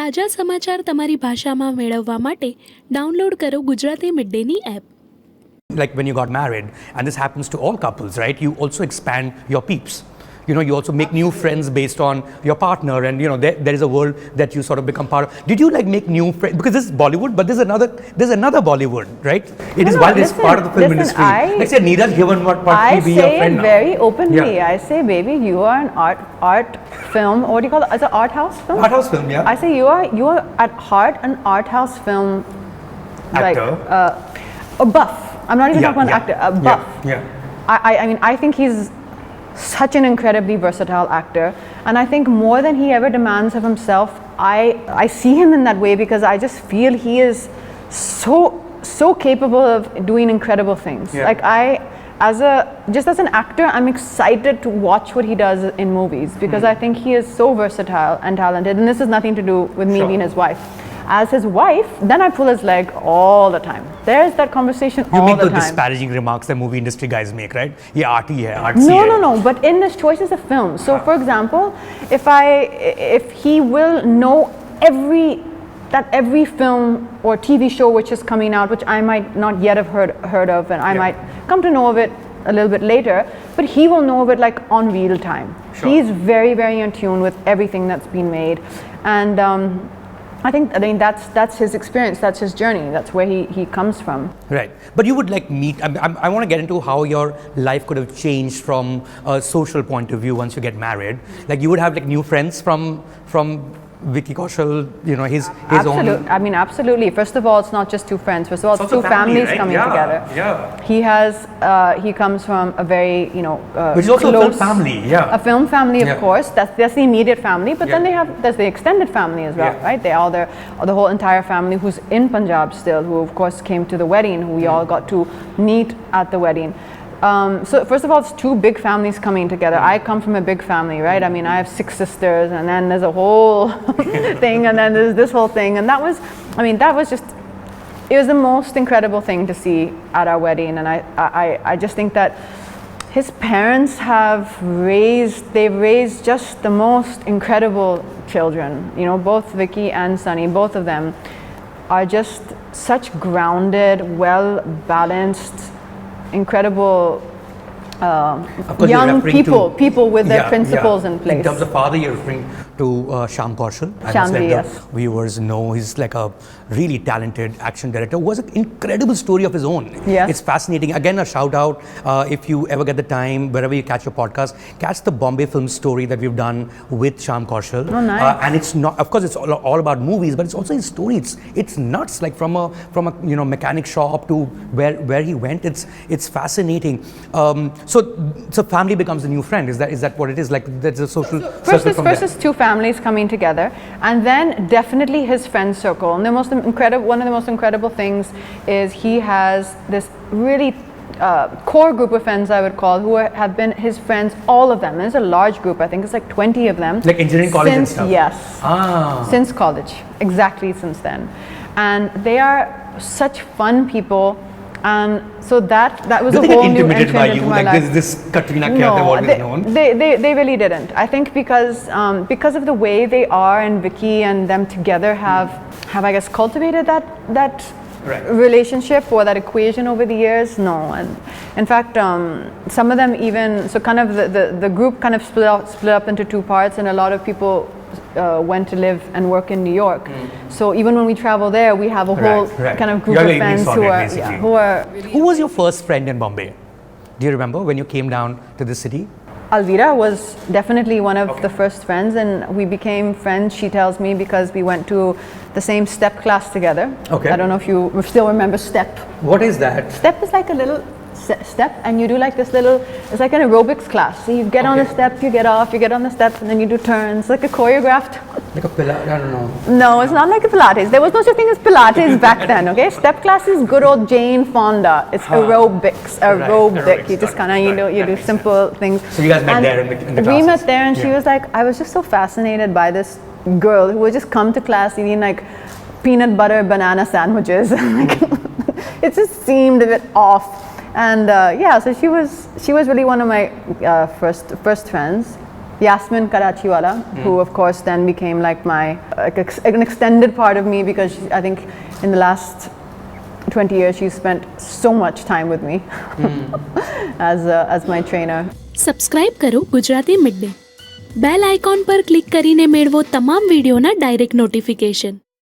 તાજા સમાચાર તમારી ભાષામાં મેળવવા માટે ડાઉનલોડ કરો ગુજરાતી મિડડેની app. Like when you got married, and this happens to all couples, right? You also expand your peeps. You know, you also make new friends based on your partner, and you know there is a world that you sort of become part of. Did you like make new friends? Because this is Bollywood, but there's another Bollywood, right? It's part of the film industry. Like say Neeraj given what part be your friend now. I say very openly. Yeah. I say, baby, you are an art film. What do you call it? It's an art house film. Art house film, yeah. I say you are at heart an art house film actor. Like a buff. I'm not even talking about actor. A buff. Yeah. I mean, I think he's such an incredibly versatile actor, and I think more than he ever demands of himself, I see him in that way because I just feel he is so capable of doing incredible things. Yeah. Like as an actor, I'm excited to watch what he does in movies because I think he is so versatile and talented, and this has nothing to do with me being his wife. As his wife, then I pull his leg all the time. There's that conversation all the time. You make those disparaging remarks that movie industry guys make, right? Yeah, arty hai, artsy hai. No. But in this choices of film. So, for example, if he will know every film or TV show which is coming out, which I might not yet have heard of, and I might come to know of it a little bit later, but he will know of it like on real time. Sure. He's very, very in tune with everything that's been made, and I think that's his experience, that's his journey, that's where he comes from. Right, but you would like meet. I want to get into how your life could have changed from a social point of view once you get married. Like you would have like new friends from Vicky Kaushal, you know, his own. I mean, absolutely. First of all, it's not just two friends. First of all, it's two families right? coming together. Yeah. He comes from a very, which is also close, a film family. Yeah. A film family, of course. That's the immediate family. But then there's the extended family as well, right? They all the whole entire family who's in Punjab still, who of course came to the wedding, who we all got to meet at the wedding. So first of all, it's two big families coming together. I come from a big family, right? I mean, I have 6 sisters, and then there's a whole thing, and then there's this whole thing, and that was just, it was the most incredible thing to see at our wedding, and I just think that his parents they've raised just the most incredible children. You know, both Vicky and Sunny, both of them are just such grounded, well-balanced, incredible young people with their principles in place. In terms of father, you're referring to Shyam Kaushal. Yes. Viewers know he's like a really talented action director who has an incredible story of his own. Yes. It's fascinating. Again, a shout out, if you ever get the time, wherever you catch your podcast, catch the Bombay film story that we've done with Shyam Kaushal. Oh, nice. And it's not, of course, it's all about movies, but it's also his story. It's nuts. Like from a mechanic shop to where he went. It's fascinating. So family becomes a new friend. Is that what it is? Like there's a social circle from first is two families coming together, and then definitely his friend circle. And one of the most incredible things is he has this really core group of friends, I would call, who have been his friends, all of them. And it's a large group. I think it's like 20 of them. Like engineering college and stuff? Yes. Since college. Exactly, since then. And they are such fun people. So that was a whole new entrant into my life. Like this Katrina Kaif they've always known? They really didn't. I think because of the way they are, and Vicky and them together have I guess cultivated that relationship or that equation over the years. No, and in fact, some of them even kind of the group kind of split up into two parts, and a lot of people went to live and work in New York. So even when we travel there, we have a whole kind of group of friends who are. Who was your first friend in Bombay? Do you remember when you came down to the city? Alvira was definitely one of the first friends, and we became friends, she tells me, because we went to the same step class together. Okay. I don't know if you still remember step. What is that? Step is like a little step, and you do like this little, it's like an aerobics class. So you get on the step, you get off, you get on the step, and then you do turns, like a choreographed. Like a Pilates, I don't know. No, it's not like a Pilates. There was no such thing as Pilates back then, okay? Step class is good old Jane Fonda. It's aerobics. You just kind of, you do simple things. So you guys met there in the classes? We met there, and she was like, I was just so fascinated by this girl who would just come to class eating like peanut butter banana sandwiches. It just seemed a bit off. And so she was really one of my first friends. Yasmin Karachiwala, who of course then became like my an extended part of me, because I think in the last 20 years she spent so much time with me as my trainer. Subscribe કરો Gujarati mid day. Bell icon પર click કરીને મેળવો તમામ વિડીયોના direct notification.